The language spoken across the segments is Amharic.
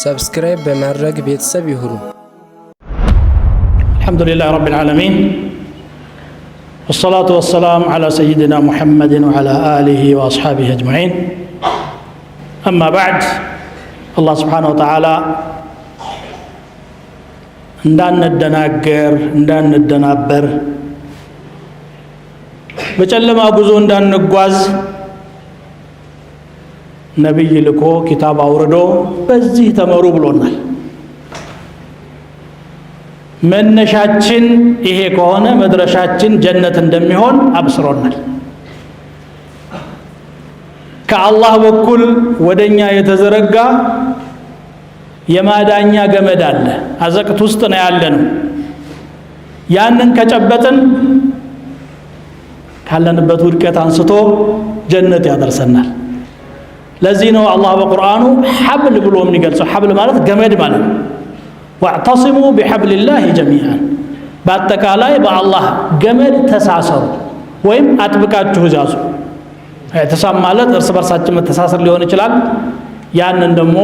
ሰብስክራይብ በማድረግ ቤተሰብ ይሁኑ። አልሐምዱሊላህ ረቢል ዓለሚን والصلاة والسلام على سيدنا محمد وعلى آله وأصحابه أجمعين. أما بعد، الله سبحانه وتعالى እንዳንደናገር እንዳንደናበር በጨለማ ጉዞ እንዳንጓዝ ነብይ ልኮ ኪታብ አውርዶ በዚህ ተመሩ ብሎናል። መነሻችን ይሄ ከሆነ መድረሻችን ጀነት እንደሚሆን አብስሮናል። ከአላህ በኩል ወደኛ የተዘረጋ የማዳኛ ገመድ አለ። አዘቅት ውስጥ ነው ያለነው። ያንን ከጨበጥን ካለንበት ውድቀት አንስቶ ጀነት ያደርሰናል። ለዚህ ነው አላህ በቁርአኑ ሐብል ብሎ የሚገልጸው። ሐብል ማለት ገመድ ማለት ነው። ወዕተሲሙ ቢሐብሊላሂ ጀሚዓን፣ በአጠቃላይ በአላህ ገመድ ተሳሰሩ ወይም አጥብቃችሁ ያዙ። ኢዕቲሳም ማለት እርስ በርሳችን መተሳሰር ሊሆን ይችላል። ያንን ደግሞ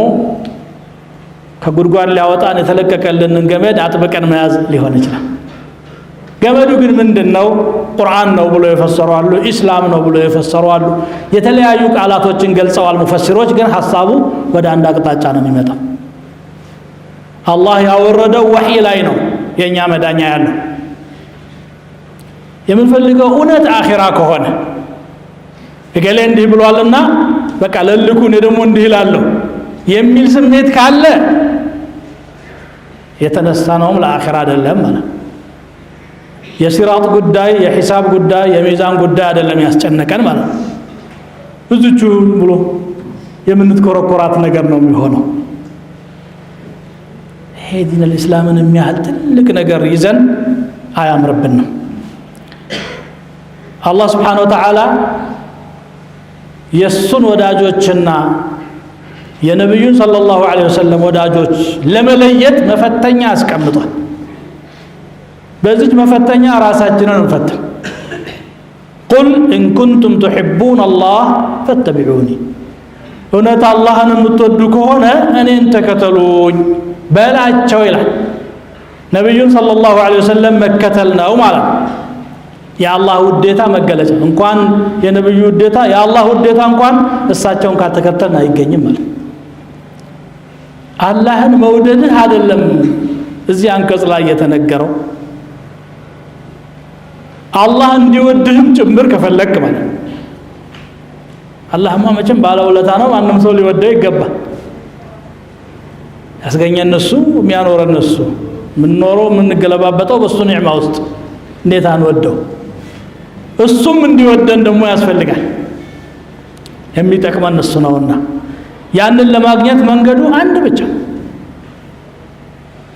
ከጉድጓድ ሊያወጣን የተለቀቀልንን ገመድ አጥብቀን መያዝ ሊሆን ይችላል። ገመዱ ግን ምንድነው? ቁርአን ነው ብሎ የፈሰሩ አሉ፣ ኢስላም ነው ብሎ የፈሰሩ አሉ። የተለያዩ ቃላቶችን ገልጸዋል ሙፈሲሮች፣ ግን ሐሳቡ ወደ አንድ አቅጣጫ ነው የሚመጣው። አላህ ያወረደው ወህይ ላይ ነው የኛ መዳኛ ያለው። የምንፈልገው እውነት አኺራ ከሆነ እገሌ እንዲህ ብሏልና በቃ ለልኩን ደግሞ እንዲህ ይላለሁ የሚል ስሜት ካለ የተነሳነውም ለአኺራ አይደለም ማለት። የሲራጥ ጉዳይ፣ የሂሳብ ጉዳይ፣ የሚዛን ጉዳይ አይደለም ያስጨነቀን ማለት። ብዙቹ ብሎ የምንትኮረኮራት ነገር ነው የሚሆነው። ይሄ ዲን አልእስላምን የሚያህል ትልቅ ነገር ይዘን አያምርብንም። አላህ ስብሓነሁ ወተዓላ የእሱን ወዳጆችና የነቢዩን ሰለላሁ ዐለይሂ ወሰለም ወዳጆች ለመለየት መፈተኛ አስቀምጧል። በዚህ መፈተኛ ራሳችንን እንፈትን። ቁል ኢን ኩንቱም ቱሒቡነ አላህ ፈተቢዑኒ፣ እውነት አላህን የምትወዱ ከሆነ እኔን ተከተሉኝ በላቸው ይላል። ነቢዩን ሰለላሁ ዐለይሂ ወሰለም መከተል ነው ማለት ነው። የአላህ ውዴታ መገለጫ እንኳን የነቢዩ ውዴታ የአላህ ውዴታ እንኳን እሳቸውን ካልተከተልን አይገኝም ማለት። አላህን መውደድህ አይደለም እዚህ አንቀጽ ላይ የተነገረው፣ አላህ እንዲወድህም ጭምር ከፈለክ ማለት ነው። አላህማ መቼም ባለውለታ ነው፣ ማንም ሰው ሊወደው ይገባል። ያስገኘን እሱ፣ የሚያኖረን እሱ፣ የምንኖረው የምንገለባበጠው በእሱ ኒዕማ ውስጥ እንዴት አንወደው? እሱም እንዲወደን ደግሞ ያስፈልጋል። የሚጠቅመን እሱ ነውና ያንን ለማግኘት መንገዱ አንድ ብቻ፣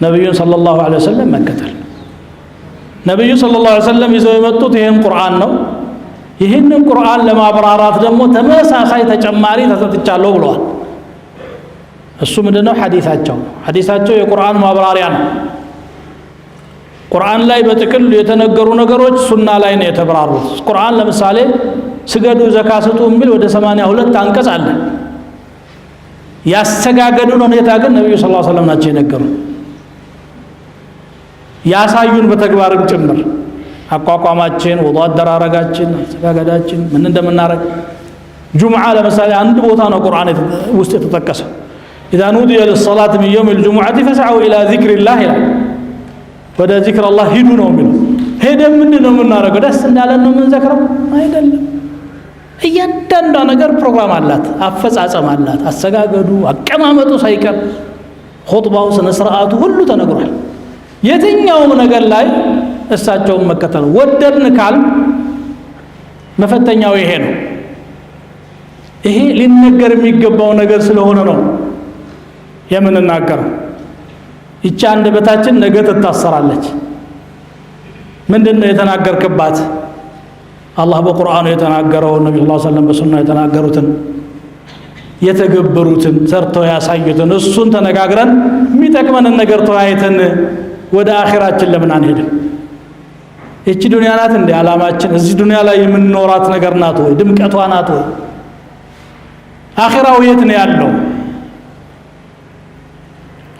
ነቢዩን ሰለላሁ ዐለይሂ ወሰለም መከተል። ነቢዩ ሰለላሁ ዐለይሂ ወሰለም ይዘው የመጡት ይህን ቁርአን ነው። ይህንን ቁርአን ለማብራራት ደግሞ ተመሳሳይ ተጨማሪ ተሰጥቻለሁ ብለዋል። እሱ ምንድነው? ሐዲሳቸው ነው። ሐዲሳቸው የቁርአን ማብራሪያ ነው። ቁርአን ላይ በጥቅል የተነገሩ ነገሮች ሱና ላይ ነው የተብራሩት። ቁርአን ለምሳሌ ስገዱ፣ ዘካ ስጡ የሚል ወደ 82 አንቀጽ አለ። ያሰጋገዱን ሁኔታ ግን ነብዩ ሰለላሁ ዐለይሂ ወሰለም ናቸው የነገሩን፣ ያሳዩን በተግባርም ጭምር። አቋቋማችን፣ ወዱእ አደራረጋችን፣ አሰጋገዳችን ምን እንደምናረግ። ጁምዓ ለምሳሌ አንድ ቦታ ነው ቁርአን ውስጥ የተጠቀሰው። ኢዛ ኑዲየ ሊሰላቲ ሚን የውሚል ጁሙዐቲ ፈስዐው ኢላ ዚክሪላህ ይላል። ወደ ዚክር አላህ ሂዱ ነው የሚለው። ሄደን ምንድን ነው የምናደርገው? ደስ እንዳለን ነው የምንዘክረው አይደለም። እያንዳንዷ ነገር ፕሮግራም አላት፣ አፈጻጸም አላት። አሰጋገዱ፣ አቀማመጡ ሳይቀር ኹጥባው፣ ስነ ስርዓቱ ሁሉ ተነግሯል። የትኛውም ነገር ላይ እሳቸውን መከተል ወደድን ካል መፈተኛው ይሄ ነው። ይሄ ሊነገር የሚገባው ነገር ስለሆነ ነው የምንናገረው። ይቺ አንደበታችን ነገ ትታሰራለች። ምንድነው የተናገርክባት? አላህ በቁርአኑ የተናገረውን፣ ነብዩ ሰለላሁ ዐለይሂ ወሰለም በሱና የተናገሩትን፣ የተገበሩትን፣ ሰርተው ያሳዩትን እሱን ተነጋግረን የሚጠቅመንን ነገር ተወያይተን ወደ አኺራችን ለምን አንሄድም? እቺ ዱንያ ናት እንደ ዓላማችን? እዚህ ዱንያ ላይ የምንኖራት ነገር ናት ወይ? ድምቀቷ ናት ወይ? አኺራው የት ነው ያለው?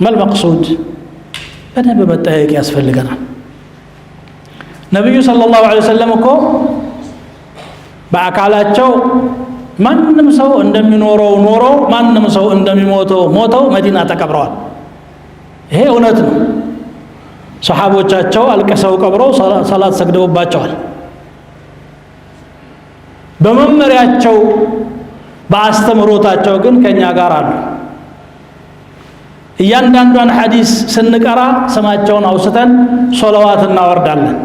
መልመቅሱድ በደንብ መጠየቅ ያስፈልገናል። ነቢዩ ሰለላሁ ዐለይሂ ወሰለም እኮ በአካላቸው ማንም ሰው እንደሚኖረው ኖረው ማንም ሰው እንደሚሞተው ሞተው መዲና ተቀብረዋል። ይሄ እውነት ነው። ሰሓቦቻቸው አልቀሰው ቀብረው ሰላት ሰግደውባቸዋል። በመመሪያቸው በአስተምሮታቸው ግን ከኛ ጋር አሉ። እያንዳንዷን ሐዲስ ስንቀራ ስማቸውን አውስተን ሶላዋት እናወርዳለን።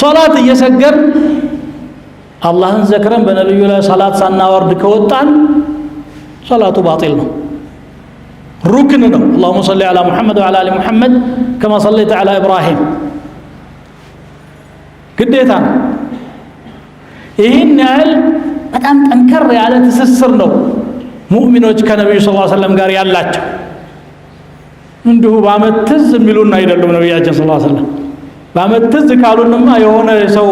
ሶላት እየሰገድ አላህን ዘክረን በነብዩ ላይ ሰላት ሳናወርድ ከወጣን ሶላቱ ባጢል ነው፣ ሩክን ነው። اللهم صل على محمد وعلى ال محمد كما صليت على ابراهيم ግዴታ ነው። ይህን ያህል በጣም ጠንከር ያለ ትስስር ነው ሙእሚኖች ከነብዩ ሰለላሁ ዐለይሂ ወሰለም ጋር ያላቸው። እንዲሁ በአመት ትዝ የሚሉን አይደሉም ነብያችን ሰለላሁ ዐለይሂ ወሰለም። በአመት ትዝ ካሉንማ የሆነ ሰው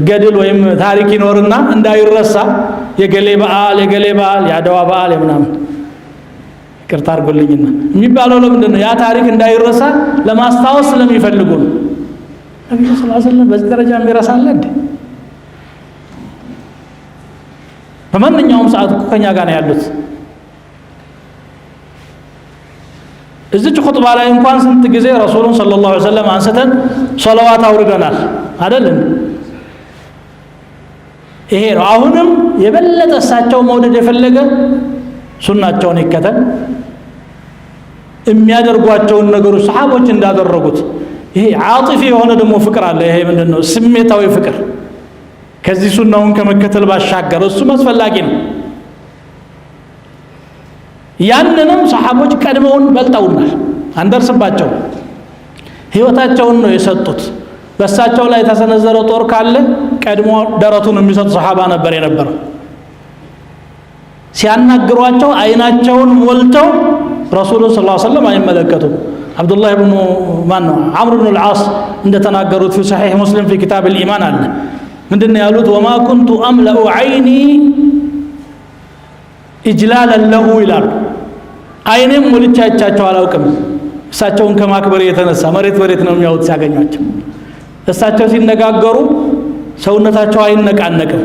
ገድል ወይም ታሪክ ይኖርና እንዳይረሳ የገሌ በዓል የአድዋ በዓል ምናምን ይቅርታ አድርጎልኝና የሚባለው ለምንድን ነው? ያ ታሪክ እንዳይረሳ ለማስታወስ ስለሚፈልጉ ነው። ነብዩ ሰለላሁ ዐለይሂ ወሰለም በዚህ ደረጃ የሚረሳለ እንዴ? በማንኛውም ሰዓት ከኛ ጋር ነው ያሉት። እዚች ኹጥባ ላይ እንኳን ስንት ጊዜ ረሱሉን ሰለላሁ ዐለይሂ ወሰለም አንስተን ሶላዋት አውርደናል አይደል? ይሄ ነው። አሁንም የበለጠ እሳቸው መውደድ የፈለገ ሱናቸውን ይከተል። የሚያደርጓቸውን ነገሮች ሰሓቦች እንዳደረጉት ይሄ ዓጢፊ የሆነ ደግሞ ፍቅር አለ። ይሄ ምንድነው? ስሜታዊ ፍቅር ከዚህ ሱናውን ከመከተል ባሻገር እሱም አስፈላጊ ነው። ያንንም ሰሓቦች ቀድመውን በልጠውናል፣ አንደርስባቸው። ህይወታቸውን ነው የሰጡት። በእሳቸው ላይ የተሰነዘረው ጦር ካለ ቀድሞ ደረቱን የሚሰጥ ሰሓባ ነበር የነበረው። ሲያናግሯቸው አይናቸውን ሞልተው ረሱሉን ሰለላሁ ዐለይሂ ወሰለም አይመለከቱም። አብዱላህ ብኑ ዓምር ብኑ ልዓስ እንደተናገሩት ፊ ሰሒሕ ሙስሊም ፊ ኪታብ ልኢማን አለ። ምንድነው ያሉት? ወማ ኩንቱ አምለኡ ዓይኒ ኢጅላለን ለሁ ይላሉ። አይኔም ሞልቼ አይቻቸው አላውቅም። እሳቸውን ከማክበር የተነሳ መሬት ነው የሚያዩት ሲያገኟቸው። እሳቸው ሲነጋገሩ ሰውነታቸው አይነቃነቅም።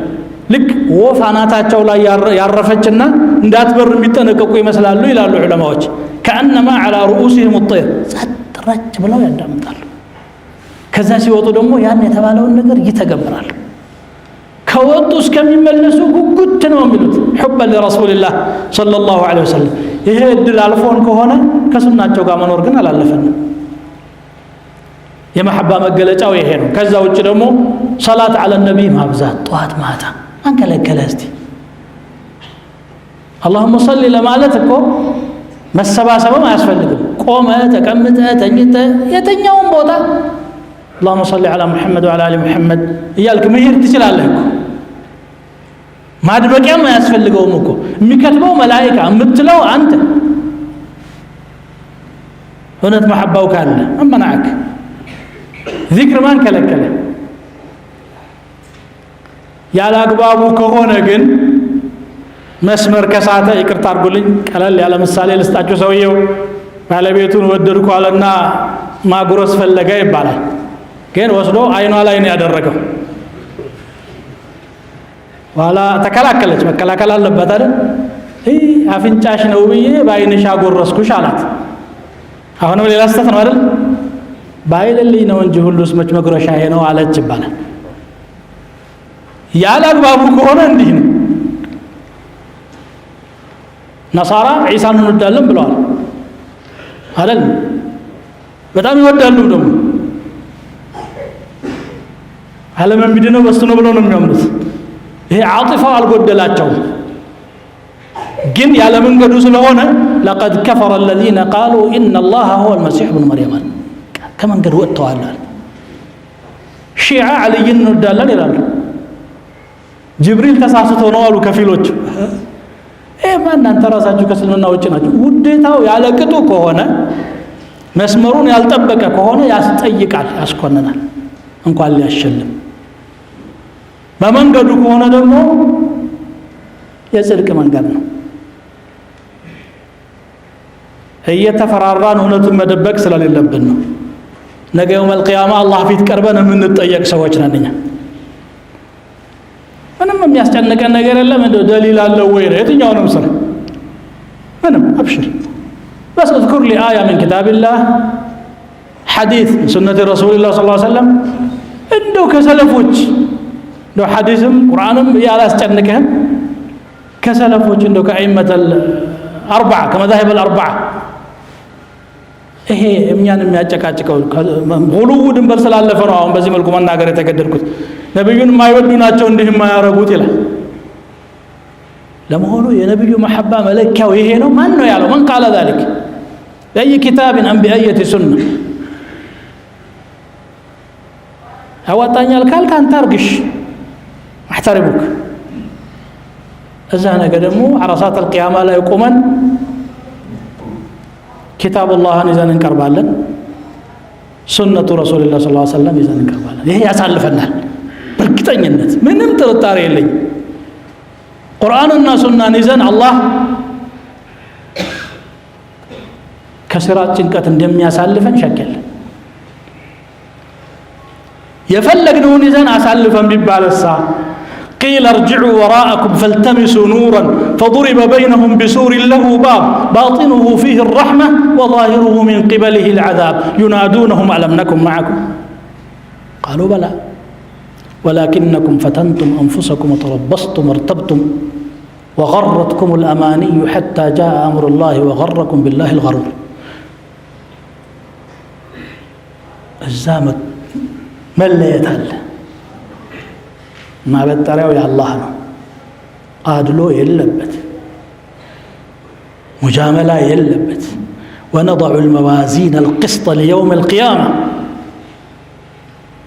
ልክ ወፍ አናታቸው ላይ ያረፈችና እንዳትበር የሚጠነቀቁ ይመስላሉ ይላሉ ዑለማዎች። ከአነማ ዐላ ሩኡሲሂም ጠይር ጸጥ ረጭ ብለው ያዳምጣሉ። ከዛ ሲወጡ ደግሞ ያን የተባለውን ነገር ይተገብራሉ። ከወጡ እስከሚመለሱ ጉጉት ነው የሚሉት። ሑበን ለረሱልላህ ሰለላሁ ዐለይሂ ወሰለም። ይሄ እድል አልፎን ከሆነ ከሱናቸው ጋር መኖር ግን አላለፈንም። የመሐባ መገለጫው ይሄ ነው። ከዛ ውጭ ደግሞ ሰላት ዐለ ነቢይ ማብዛት ጠዋት ማታ አንከለከለ። እስቲ አላሁመ ሰሊ ለማለት እኮ መሰባሰብም አያስፈልግም። ቆመ ተቀምጠ ተኝተ የትኛውም ቦታ اللهم صل على محمد وعلى ال محمد እያልክ መሄድ ትችላለህ እኮ። ማድበቂያም አያስፈልገውም እኮ። የሚከትበው መላእክት የምትለው አንተ። እውነት መሐባው ካለ አመናክ ዚክር ማን ከለከለ? ያለ አግባቡ ከሆነ ግን መስመር ከሳተ ይቅርታ አድርጉልኝ፣ ቀለል ያለ ምሳሌ ልስጣችሁ። ሰውየው ባለቤቱን ወደድኩ አለና ማጉረስ ፈለገ ይባላል። ግን ወስዶ አይኗ ላይ ነው ያደረገው። ኋላ ተከላከለች። መከላከል አለበት አይደል? አፍንጫሽ ነው ብዬ በአይንሽ አጎረስኩሽ አላት። አሁንም ሌላ ስህተት ነው አይደል? ባይልልኝ ነው እንጂ ሁሉስ መች መጉረሻዬ ነው አለች ይባላል። ያለ አግባቡ ከሆነ እንዲህ ነው። ነሳራ ዒሳን እንወዳለን ብለዋል አይደል? በጣም ይወዳሉ ደግሞ ዓለም የሚድነው በሱ ነው ብለው ነው የሚያምኑት። ይሄ ዓጢፋው አልጎደላቸውም። ግን ያለ መንገዱ ስለሆነ ለቀድ ከፈረ الذين قالوا ان الله هو المسيح ابن مريم ከመንገዱ ወጥተዋል። ሺዓ አልይን እንወዳለን ይላሉ። ጅብሪል ተሳስቶ ነው አሉ ከፊሎች። እናንተ ራሳችሁ ከእስልምና ውጭ ናችሁ። ውዴታው ያለ ቅጡ ከሆነ መስመሩን ያልጠበቀ ከሆነ ያስጠይቃል፣ ያስኮንናል፣ እንኳን ሊያሸልም። በመንገዱ ከሆነ ደግሞ የጽድቅ መንገድ ነው። እየተፈራራን እውነቱን መደበቅ ስለሌለብን ነው። ነገ የውመል ቂያማ አላህ ፊት ቀርበን የምንጠየቅ ሰዎች ነን እኛ። ምንም የሚያስጨንቀን ነገር የለም። እንደው ደሊል አለው ወይ ነው የትኛውንም ስራ ምንም አብሽር بس اذكر لي آية من كتاب الله حديث من سنة رسول الله صلى الله عليه وسلم እንደው ከሰለፎች እንደው ሐዲስም ቁርአንም ያላስጨነቀን ከሰለፎች እንደው ከአይመተ አርባዓ ከመዛሂብ አርባዓ ይሄ እኛን የሚያጨቃጭቀው ሁሉ ድንበር ስላለፈ ነው አሁን በዚህ መልኩ መናገር የተገደድኩት። ነብዩን የማይወዱ ናቸው እንዲህ የማያረጉት ይላል። ለመሆኑ የነብዩ መሐባ መለኪያው ይሄ ነው? ማን ነው ያለው? ማን ቃለ ذلك በአይ ኪታብ አም በአይት ሱና? አዋጣኛል ካልክ አንተ አርግሽ አህተርሙክ። እዛ ነገ ደግሞ ዓረሳት القيامة ላይ ቆመን كتاب الله ይዘን እንቀርባለን፣ ሱነቱ ረሱልላህ ሰለላሁ ዐለይሂ ወሰለም ይዘን እንቀርባለን። ይሄ ያሳልፈናል በእርግጠኝነት ምንም ጥርጣሬ የለኝ። ቁርአንና ሱናን ይዘን አላህ ከስራት ጭንቀት እንደሚያሳልፈን ሸክ የለም። የፈለግነውን ይዘን አሳልፈን ቢባልሳ قيل ارجعوا وراءكم فالتمسوا نورا فضرب بينهم بسور له باب باطنه فيه الرحمة وظاهره من قبله العذاب ينادونهم ألم نكن معكم قالوا بلى ولكنكم فتنتم أنفسكم وتربصتم وارتبتم وغرتكم الأماني حتى جاء أمر الله وغركم بالله الغرور. الزامت مليت هلا ما بتريو يا الله ነው አድሎ የለበት مجاملة የለበት ونضع الموازين القسط ليوم القيامة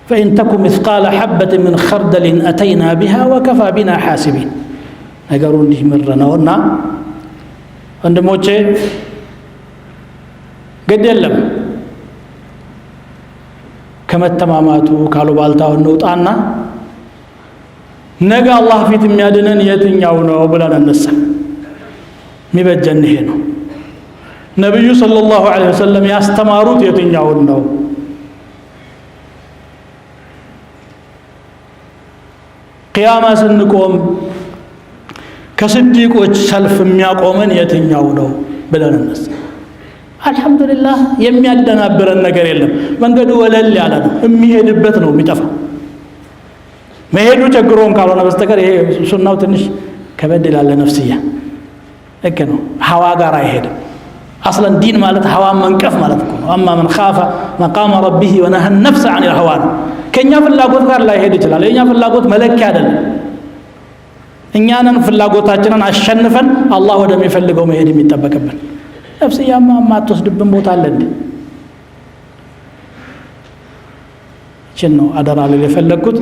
فإن تكن مثقال حبة من خردل أتينا بها وكفى بنا حاسبين ነገሩ እንዲህ ምር ነውና ወንድሞቼ ግድ የለም ከመተማማቱ ካሉባልታው እንውጣና ነገ አላህ ፊት የሚያድነን የትኛው ነው ብለን እንነሳ። የሚበጀን ይሄ ነው። ነብዩ ሰለላሁ ዐለይሂ ወሰለም ያስተማሩት የትኛውን ነው? ቂያማ ስንቆም ከስዲቆች ሰልፍ የሚያቆመን የትኛው ነው ብለን እንነሳ። አልহামዱሊላህ የሚያደናብረን ነገር የለም። መንገዱ ወለል ያለ ነው። የሚሄድበት ነው የሚጠፋው። መሄዱ ቸግሮን ካልሆነ በስተቀር ይሄ ሱናው ትንሽ ከበድ ይላል ነፍስያ እከ ነው። ሐዋ ጋር አይሄድም። አስለን ዲን ማለት ሐዋ መንቀፍ ማለት ነው። አማ من خاف مقام ربه ونهى النفس عن الهوى ከኛ ፍላጎት ጋር ላይ ሄድ ይችላል። የኛ ፍላጎት መለኪያ አይደለም። እኛንን ፍላጎታችንን አሸንፈን አላህ ወደሚፈልገው መሄድ የሚጠበቅብን። ነፍስያማ ማትወስድብን ቦታ አለ እንዴ? ነው አደራ ላይ የፈለኩት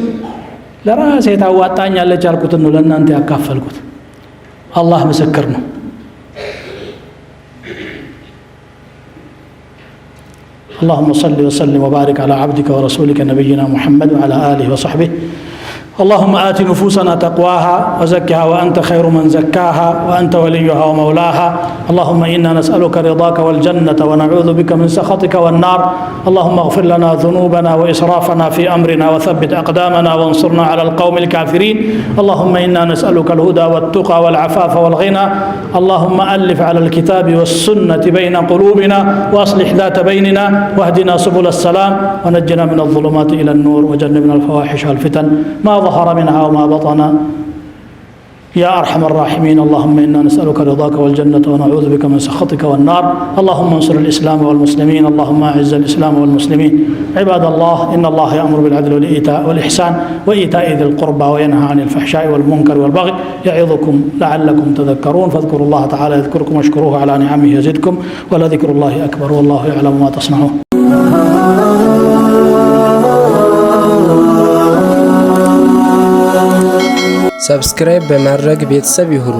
ለራሴ ታዋጣኛለች ያልኩት ነው ለእናንተ ያካፈልኩት። አላህ ምስክር ነው። اللهم صل وسلم وبارك على عبدك ورسولك نبينا محمد وعلى آله وصحبه. اللهم آت نفوسنا تقواها وزكها وأنت خير من زكاها وأنت وليها ومولاها. اللهم إنا نسألك رضاك والجنة ونعوذ بك من سخطك والنار. اللهم اغفر لنا ذنوبنا وإسرافنا في أمرنا وثبت أقدامنا وانصرنا على القوم الكافرين. اللهم إنا نسألك الهدى والتقى والعفاف والغنى. اللهم ألف على الكتاب والسنة بين قلوبنا وأصلح ذات بيننا واهدنا سبل السلام ونجنا من الظلمات إلى النور وجنبنا الفواحش والفتن ما ظهر منها وما بطن يا أرحم الراحمين. اللهم إنا نسألك رضاك والجنة ونعوذ بك من سخطك والنار. اللهم انصر الإسلام والمسلمين. اللهم أعز الإسلام والمسلمين. عباد الله إن الله يأمر بالعدل والإحسان وإيتاء ذي القربى وينهى عن الفحشاء والمنكر والبغي يعظكم لعلكم تذكرون. فاذكروا الله تعالى يذكركم واشكروه على نعمه يزدكم ولذكر الله أكبر والله يعلم ما تصنعون. ሰብስክራይብ በማድረግ ቤተሰብ ይሁኑ።